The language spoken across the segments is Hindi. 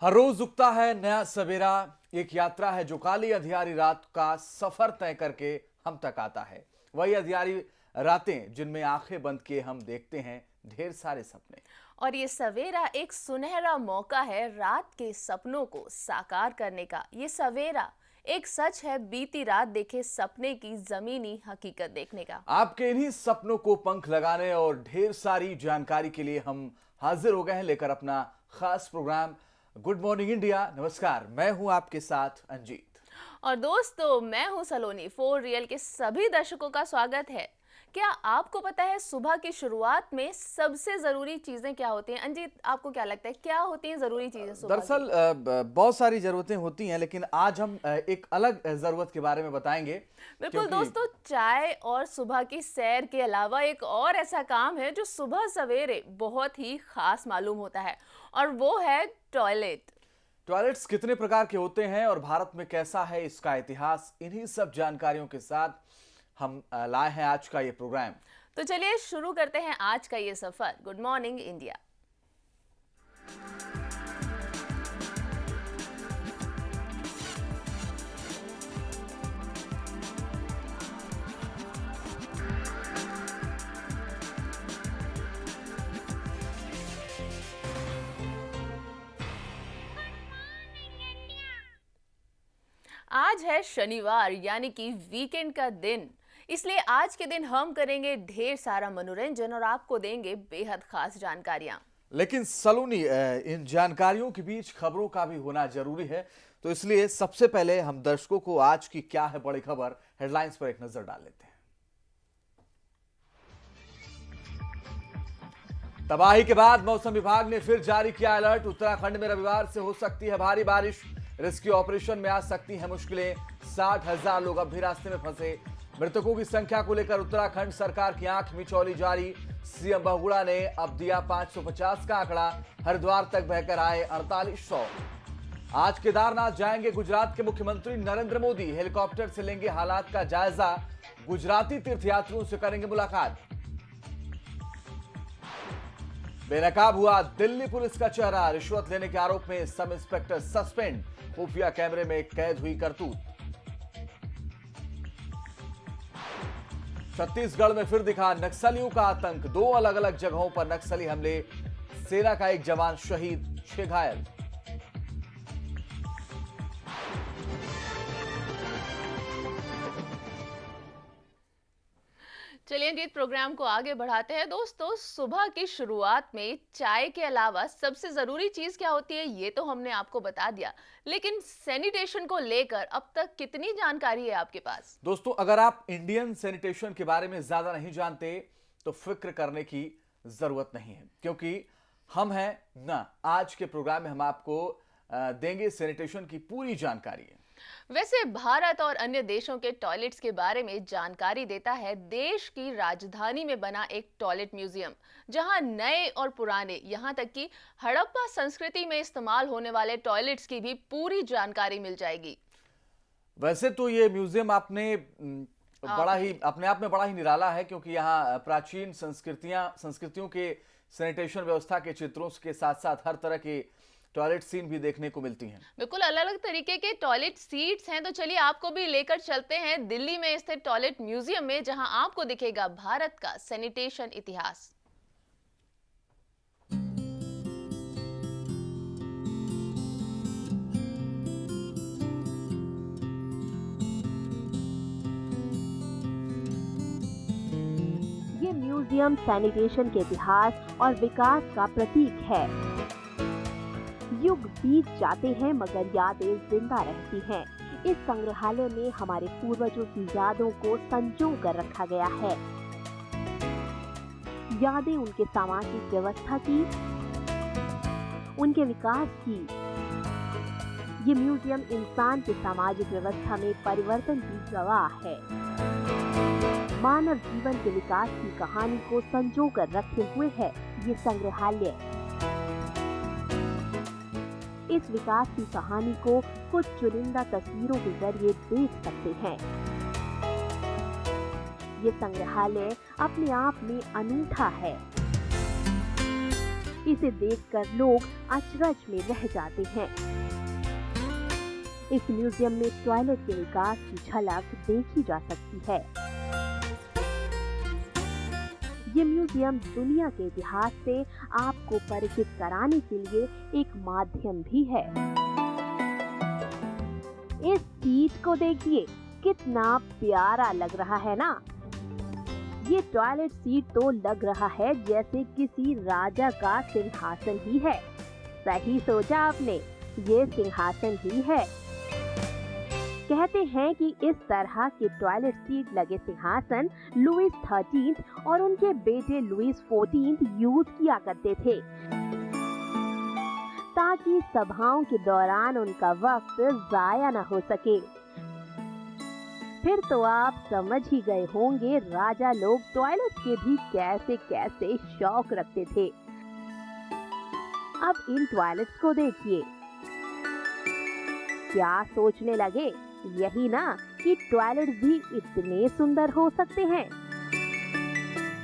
हर रोज उगता है नया सवेरा। एक यात्रा है जो काली अंधियारी रात का सफर तय करके हम तक आता है। वही अंधियारी रातें जिनमें आंखें बंद किए हम देखते हैं ढेर सारे सपने। और ये सवेरा एक सुनहरा मौका है रात के सपनों को साकार करने का। ये सवेरा एक सच है बीती रात देखे सपने की जमीनी हकीकत देखने का। आपके इन्हीं सपनों को पंख लगाने और ढेर सारी जानकारी के लिए हम हाजिर हो गए हैं लेकर अपना खास प्रोग्राम गुड मॉर्निंग इंडिया। नमस्कार, मैं हूं आपके साथ अंजीत। और दोस्तों, मैं हूं सलोनी। फॉर रियल के सभी दर्शकों का स्वागत है। क्या आपको पता है सुबह की शुरुआत में सबसे जरूरी चीजें क्या होती हैं? अंजीत, आपको क्या लगता है क्या होती हैं जरूरी चीजें सुबह दरअसल बहुत सारी जरूरतें होती हैं, लेकिन आज हम एक अलग जरूरत के बारे में बताएंगे। बिल्कुल दोस्तों, चाय और सुबह की सैर के अलावा एक और ऐसा काम है जो सुबह सवेरे बहुत ही खास मालूम होता है, और वो है टॉयलेट। टॉयलेट्स कितने प्रकार के होते हैं और भारत में कैसा है इसका इतिहास, इन्हीं सब जानकारियों के साथ हम लाए हैं आज का ये प्रोग्राम। तो चलिए शुरू करते हैं आज का ये सफर। Good morning India. आज है शनिवार, यानी कि वीकेंड का दिन। इसलिए आज के दिन हम करेंगे ढेर सारा मनोरंजन और आपको देंगे बेहद खास जानकारियां। लेकिन सलोनी, इन जानकारियों के बीच खबरों का भी होना जरूरी है, तो इसलिए सबसे पहले हम दर्शकों को आज की क्या है बड़ी खबर हेडलाइंस पर एक नजर डाल लेते हैं। तबाही के बाद मौसम विभाग ने फिर जारी किया अलर्ट। उत्तराखंड में रविवार से हो सकती है भारी बारिश। रेस्क्यू ऑपरेशन में आ सकती है मुश्किलें। 60,000 लोग अब भी रास्ते में फंसे। मृतकों की संख्या को लेकर उत्तराखंड सरकार की आंख मिचौली जारी। सीएम बहुगुड़ा ने अब दिया 550 का आंकड़ा। हरिद्वार तक बहकर आए 4800। आज केदारनाथ जाएंगे गुजरात के मुख्यमंत्री नरेंद्र मोदी। हेलीकॉप्टर से लेंगे हालात का जायजा। गुजराती तीर्थयात्रियों से करेंगे मुलाकात। बेनकाब हुआ दिल्ली पुलिस का चेहरा। रिश्वत लेने के आरोप में सब इंस्पेक्टर सस्पेंड। खुफिया कैमरे में कैद हुई करतूत। छत्तीसगढ़ में फिर दिखा नक्सलियों का आतंक। 2 अलग अलग जगहों पर नक्सली हमले। सेना का एक जवान शहीद, 6 घायल। चलिए जीत, प्रोग्राम को आगे बढ़ाते हैं। दोस्तों, सुबह की शुरुआत में चाय के अलावा सबसे जरूरी चीज क्या होती है ये तो हमने आपको बता दिया, लेकिन सैनिटेशन को लेकर अब तक कितनी जानकारी है आपके पास? दोस्तों, अगर आप इंडियन सैनिटेशन के बारे में ज्यादा नहीं जानते तो फिक्र करने की जरूरत नहीं है, क्योंकि हम हैं ना। आज के प्रोग्राम में हम आपको देंगे सैनिटेशन की पूरी जानकारी। वैसे भारत और अन्य देशों के टॉयलेट्स के बारे में जानकारी देता है देश की राजधानी में बना एक टॉयलेट म्यूजियम, जहां नए और पुराने, यहां तक कि हड़प्पा संस्कृति में इस्तेमाल होने वाले टॉयलेट्स की भी पूरी जानकारी मिल जाएगी। वैसे तो ये म्यूजियम बड़ा ही अपने आप में बड़ा ही निराला है, क्योंकि यहाँ प्राचीन संस्कृतियों के सैनिटेशन व्यवस्था के चित्रों के साथ साथ हर तरह के टॉयलेट सीन भी देखने को मिलती हैं। बिल्कुल अलग अलग तरीके के टॉयलेट सीट्स हैं। तो चलिए आपको भी लेकर चलते हैं दिल्ली में स्थित टॉयलेट म्यूजियम में, जहां आपको दिखेगा भारत का सैनिटेशन इतिहास। ये म्यूजियम सैनिटेशन के इतिहास और विकास का प्रतीक है। युग बीत जाते हैं मगर यादें जिंदा रहती हैं। इस संग्रहालय में हमारे पूर्वजों की यादों को संजो कर रखा गया है। यादें उनके सामाजिक व्यवस्था की, उनके विकास की। ये म्यूजियम इंसान की सामाजिक व्यवस्था में परिवर्तन की गवाह है। मानव जीवन के विकास की कहानी को संजो कर रखे हुए है ये संग्रहालय। इस विकास की कहानी को कुछ चुनिंदा तस्वीरों के जरिए देख सकते हैं। ये संग्रहालय अपने आप में अनूठा है। इसे देखकर लोग अचरज में रह जाते हैं। इस म्यूजियम में टॉयलेट के विकास की झलक देखी जा सकती है। ये म्यूजियम दुनिया के इतिहास से आपको परिचित कराने के लिए एक माध्यम भी है। इस सीट को देखिए, कितना प्यारा लग रहा है ना। ये टॉयलेट सीट तो लग रहा है जैसे किसी राजा का सिंहासन ही है। सही सोचा आपने, ये सिंहासन ही है। कहते हैं कि इस तरह के टॉयलेट सीट लगे सिंहासन लुईस 13 और उनके बेटे लुईस 14 यूज किया करते थे, ताकि सभाओं के दौरान उनका वक्त जाया न हो सके। फिर तो आप समझ ही गए होंगे राजा लोग टॉयलेट के भी कैसे कैसे शौक रखते थे। अब इन टॉयलेट्स को देखिए, क्या सोचने लगे? यही ना कि टॉयलेट भी इतने सुंदर हो सकते हैं।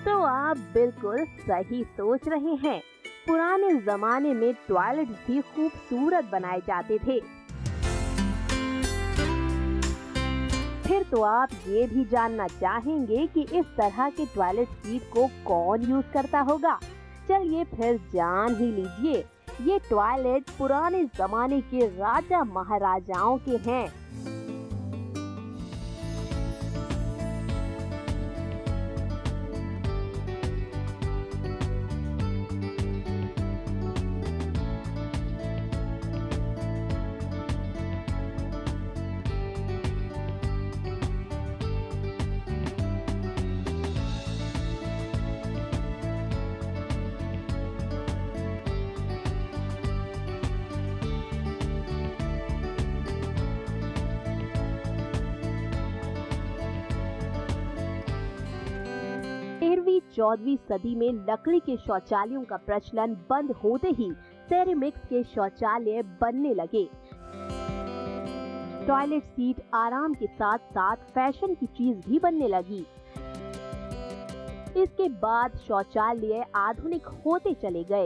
तो आप बिल्कुल सही सोच रहे हैं, पुराने जमाने में टॉयलेट भी खूबसूरत बनाए जाते थे। फिर तो आप ये भी जानना चाहेंगे कि इस तरह के टॉयलेट सीट को कौन यूज करता होगा। चलिए फिर जान ही लीजिए। ये टॉयलेट पुराने जमाने के राजा महाराजाओं के हैं। तेरहवीं 14वीं सदी में लकड़ी के शौचालयों का प्रचलन बंद होते ही सेरेमिक्स के शौचालय बनने लगे। टॉयलेट सीट आराम के साथ साथ फैशन की चीज भी बनने लगी। इसके बाद शौचालय आधुनिक होते चले गए।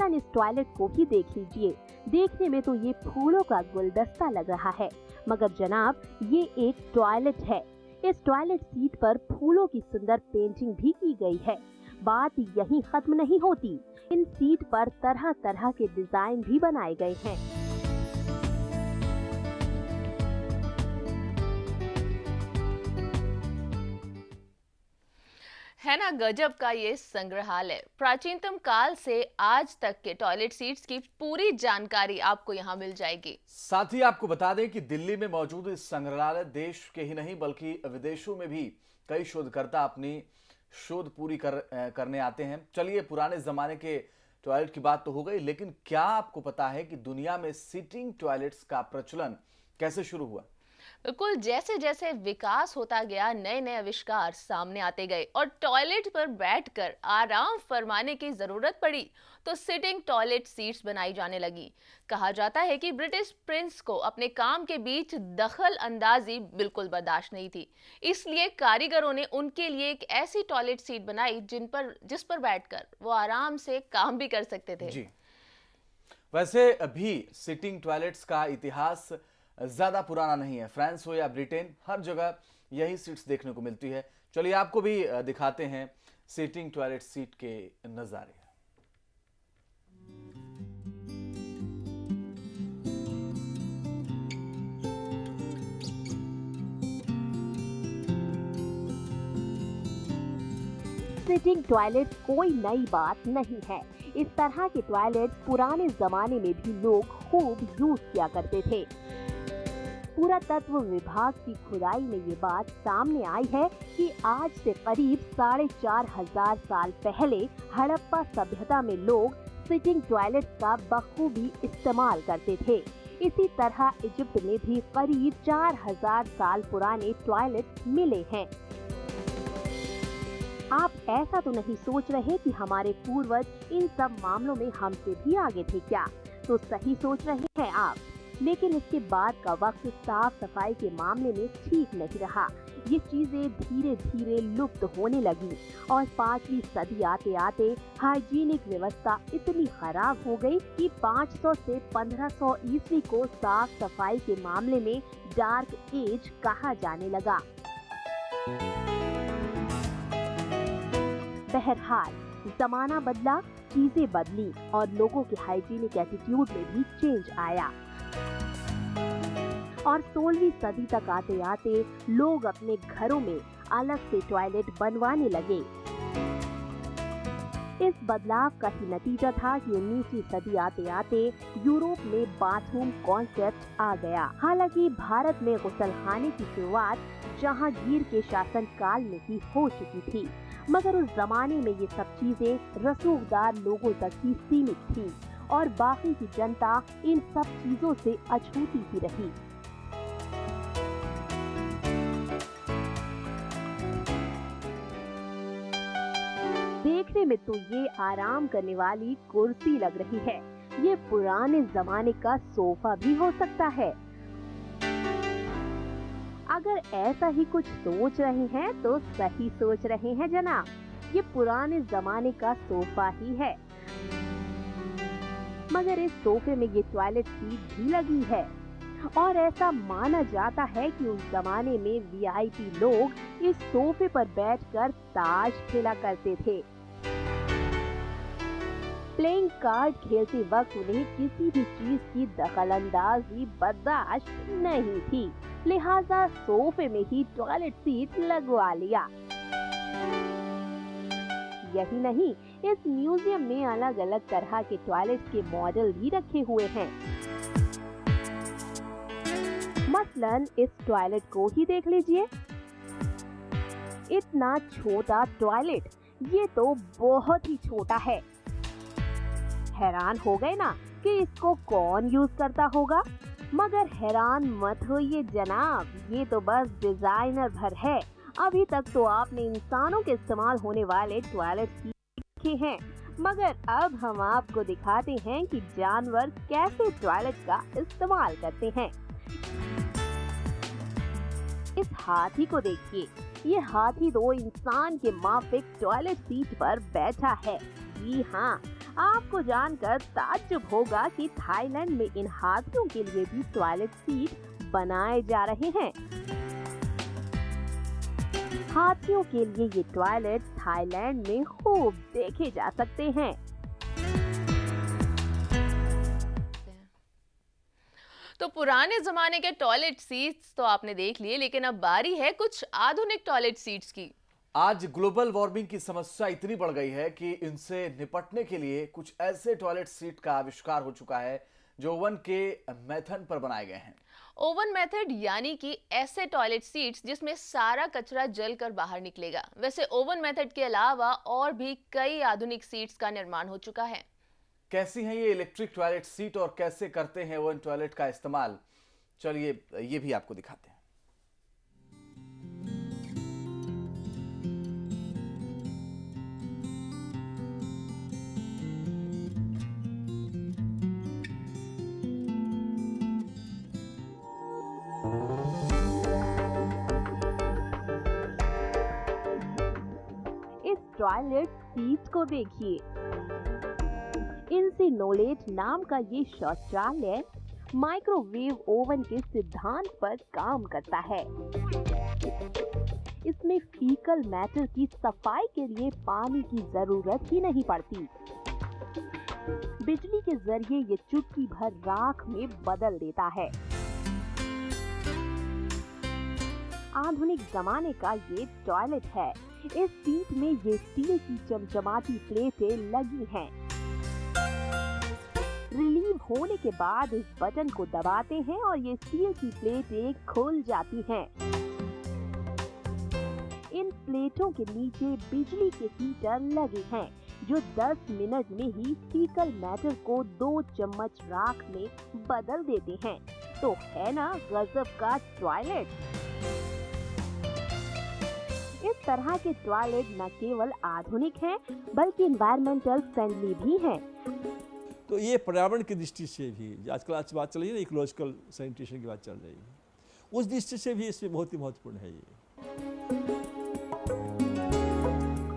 इस टॉयलेट को ही देख लीजिए, देखने में तो ये फूलों का गुलदस्ता लग रहा है, मगर जनाब ये एक टॉयलेट है। इस टॉयलेट सीट पर फूलों की सुंदर पेंटिंग भी की गई है। बात यहीं खत्म नहीं होती, इन सीट पर तरह तरह के डिजाइन भी बनाए गए हैं। है ना गजब का ये संग्रहालय। प्राचीनतम काल से आज तक के टॉयलेट सीट्स की पूरी जानकारी आपको यहाँ मिल जाएगी। साथ ही आपको बता दें कि दिल्ली में मौजूद इस संग्रहालय देश के ही नहीं बल्कि विदेशों में भी कई शोधकर्ता अपनी शोध पूरी करने आते हैं। चलिए, पुराने जमाने के टॉयलेट की बात तो हो गई, लेकिन क्या आपको पता है कि दुनिया में सिटिंग टॉयलेट्स का प्रचलन कैसे शुरू हुआ? बिल्कुल, जैसे जैसे विकास होता गया नए नए आविष्कार सामने आते गए और टॉयलेट पर बैठकर आराम फरमाने की जरूरत पड़ी तो सिटिंग टॉयलेट सीट्स बनाई जाने लगी। कहा जाता है कि ब्रिटिश प्रिंस को अपने काम के बीच दखल अंदाजी बिल्कुल बर्दाश्त नहीं थी, इसलिए कारीगरों ने उनके लिए एक ऐसी टॉयलेट सीट बनाई जिस पर बैठकर वो आराम से काम भी कर सकते थे। जी, वैसे अभी सिटिंग टॉयलेट्स का इतिहास ज्यादा पुराना नहीं है। फ्रांस हो या ब्रिटेन, हर जगह यही सीट्स देखने को मिलती है। चलिए आपको भी दिखाते हैं सिटिंग टॉयलेट सीट के नजारे। सिटिंग टॉयलेट कोई नई बात नहीं है। इस तरह के टॉयलेट पुराने जमाने में भी लोग खूब यूज किया करते थे। पुरातत्व विभाग की खुदाई में ये बात सामने आई है कि आज से करीब 4,500 साल पहले हड़प्पा सभ्यता में लोग सिटिंग टॉयलेट का बखूबी इस्तेमाल करते थे। इसी तरह इजिप्ट में भी करीब 4,000 साल पुराने टॉयलेट मिले हैं। आप ऐसा तो नहीं सोच रहे कि हमारे पूर्वज इन सब मामलों में हमसे भी आगे थे क्या? तो सही सोच रहे हैं आप, लेकिन इसके बाद का वक्त साफ सफाई के मामले में ठीक नहीं रहा। ये चीजें धीरे धीरे लुप्त होने लगी और 5वीं सदी आते आते हाइजीनिक व्यवस्था इतनी खराब हो गई कि 500 से 1500 ईस्वी को साफ सफाई के मामले में डार्क एज कहा जाने लगा। बहरहाल जमाना बदला, चीजें बदली और लोगों के हाइजीनिक एटीट्यूड में भी चेंज आया और 16वीं सदी तक आते आते लोग अपने घरों में अलग से टॉयलेट बनवाने लगे। इस बदलाव का ही नतीजा था कि 19वीं सदी आते आते यूरोप में बाथरूम कॉन्सेप्ट आ गया। हालांकि भारत में गुसलखाने की शुरुआत जहांगीर के शासन काल में ही हो चुकी थी, मगर उस जमाने में ये सब चीजें रसूखदार लोगों तक ही सीमित थी और बाकी की जनता इन सब चीजों से अछूती ही रही। देखने में तो ये आराम करने वाली कुर्सी लग रही है, ये पुराने जमाने का सोफा भी हो सकता है। अगर ऐसा ही कुछ सोच रहे हैं तो सही सोच रहे हैं जनाब, ये पुराने जमाने का सोफा ही है। मगर इस सोफे में ये टॉयलेट सीट भी लगी है और ऐसा माना जाता है कि उस जमाने में वीआईपी लोग इस सोफे पर बैठकर ताश खेला करते थे। प्लेइंग कार्ड खेलते वक्त उन्हें किसी भी चीज की दखलंदाजी बर्दाश्त नहीं थी, लिहाजा सोफे में ही टॉयलेट सीट लगवा लिया। यही नहीं, इस म्यूजियम में अलग अलग तरह के टॉयलेट के मॉडल भी रखे हुए हैं। मसलन इस टॉयलेट को ही देख लीजिए, इतना छोटा टॉयलेट, ये तो बहुत ही छोटा है। हैरान हो गए ना कि इसको कौन यूज करता होगा? मगर हैरान मत होइए जनाब, ये तो बस डिजाइनर भर है। अभी तक तो आपने इंसानों के इस्तेमाल होने वाले टॉयलेट देखे हैं, मगर अब हम आपको दिखाते हैं कि जानवर कैसे टॉयलेट का इस्तेमाल करते हैं। इस हाथी को देखिए, ये हाथी तो इंसान के माफिक टॉयलेट सीट पर बैठा है। जी हाँ, आपको जानकर ताज्जुब होगा कि थाईलैंड में इन हाथियों के लिए भी टॉयलेट सीट बनाए जा रहे हैं। हाथियों के लिए ये टॉयलेट थाईलैंड में खूब देखे जा सकते हैं। तो पुराने जमाने के टॉयलेट सीट्स तो आपने देख लिए, लेकिन अब बारी है कुछ आधुनिक टॉयलेट सीट्स की। आज ग्लोबल वार्मिंग की समस्या इतनी बढ़ गई है कि इनसे निपटने के लिए कुछ ऐसे टॉयलेट सीट का आविष्कार हो चुका है जो ओवन के मेथड पर बनाए गए हैं। ओवन मेथड यानी कि ऐसे टॉयलेट सीट्स जिसमें सारा कचरा जलकर बाहर निकलेगा। वैसे ओवन मेथड के अलावा और भी कई आधुनिक सीट्स का निर्माण हो चुका है। कैसी हैं ये इलेक्ट्रिक टॉयलेट सीट और कैसे करते हैं ओवन टॉयलेट का इस्तेमाल, चलिए ये भी आपको दिखाते हैं। टॉयलेट सीट को देखिए, इंसिनोलेट नाम का ये शौचालय माइक्रोवेव ओवन के सिद्धांत पर काम करता है। इसमें फीकल मैटर की सफाई के लिए पानी की जरूरत ही नहीं पड़ती। बिजली के जरिए ये चुटकी भर राख में बदल देता है। आधुनिक जमाने का ये टॉयलेट है। इस सीट में ये स्टील की चमचमाती प्लेटें लगी हैं। रिलीव होने के बाद इस बटन को दबाते हैं और ये स्टील की प्लेटें खुल जाती हैं। इन प्लेटों के नीचे बिजली के हीटर लगे हैं जो 10 मिनट में ही फीकल मैटर को 2 चम्मच राख में बदल देते हैं। तो है ना गजब का टॉयलेट। इस तरह के टॉयलेट न केवल आधुनिक हैं बल्कि एनवायरमेंटल फ्रेंडली भी हैं। तो ये पर्यावरण की दृष्टि से भी आजकल बात चल रही है ना, इकोलॉजिकल सैनिटेशन की बात चल रही है, उस दृष्टि से भी इसमें बहुत ही महत्वपूर्ण है ये।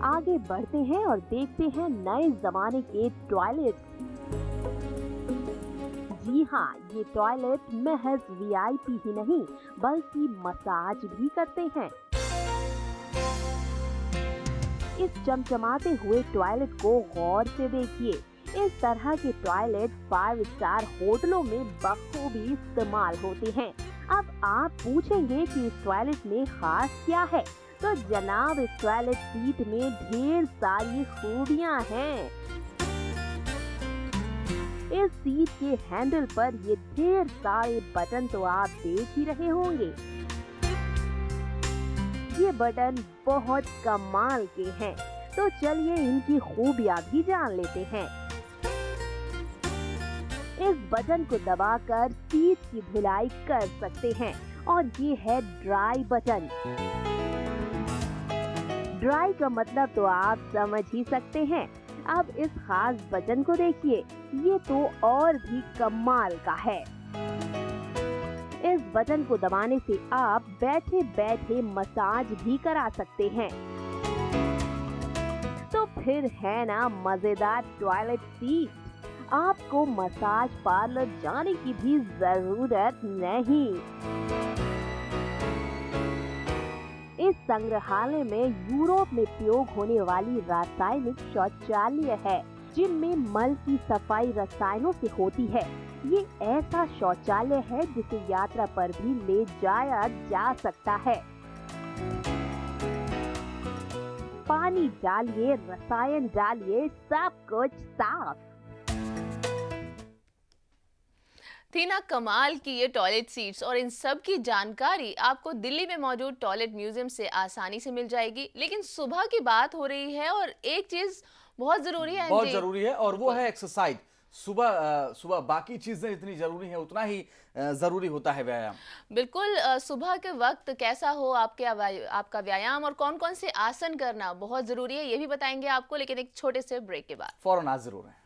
आगे बढ़ते हैं और देखते हैं नए जमाने के टॉयलेट। जी हाँ, ये टॉयलेट महज वीआईपी ही नहीं बल्कि मसाज भी करते हैं। इस चमचमाते हुए टॉयलेट को गौर से देखिए। इस तरह के टॉयलेट 5 स्टार होटलों में बखूबी इस्तेमाल होते हैं। अब आप पूछेंगे कि इस टॉयलेट में खास क्या है, तो जनाब इस टॉयलेट सीट में ढेर सारी खूबियां हैं। इस सीट के हैंडल पर ये ढेर सारे बटन तो आप देख ही रहे होंगे। ये बटन बहुत कमाल के हैं, तो चलिए इनकी खूबियां भी जान लेते हैं। इस बटन को दबाकर सीट की धुलाई कर सकते हैं और ये है ड्राई बटन। ड्राई का मतलब तो आप समझ ही सकते हैं। अब इस खास बटन को देखिए, ये तो और भी कमाल का है। इस बटन को दबाने से आप बैठे बैठे मसाज भी करा सकते हैं। तो फिर है ना मजेदार टॉयलेट सीट। आपको मसाज पार्लर जाने की भी जरूरत नहीं। इस संग्रहालय में यूरोप में प्रयोग होने वाली रासायनिक शौचालय है, जिनमें मल की सफाई रसायनों से होती है। ये ऐसा शौचालय है जिसे यात्रा पर भी ले जाया जा सकता है। पानी डालिए, रसायन डालिए, सब कुछ साफ। थी ना कमाल की ये टॉयलेट सीट्स, और इन सब की जानकारी आपको दिल्ली में मौजूद टॉयलेट म्यूजियम से आसानी से मिल जाएगी। लेकिन सुबह की बात हो रही है और एक चीज बहुत जरूरी है, बहुत जरूरी है, और वो है एक्सरसाइज। सुबह बाकी चीजें जितनी जरूरी हैं उतना ही जरूरी होता है व्यायाम। बिल्कुल। सुबह के वक्त कैसा हो आपका व्यायाम और कौन कौन से आसन करना बहुत जरूरी है, ये भी बताएंगे आपको, लेकिन एक छोटे से ब्रेक के बाद। फौरन आज जरूर है।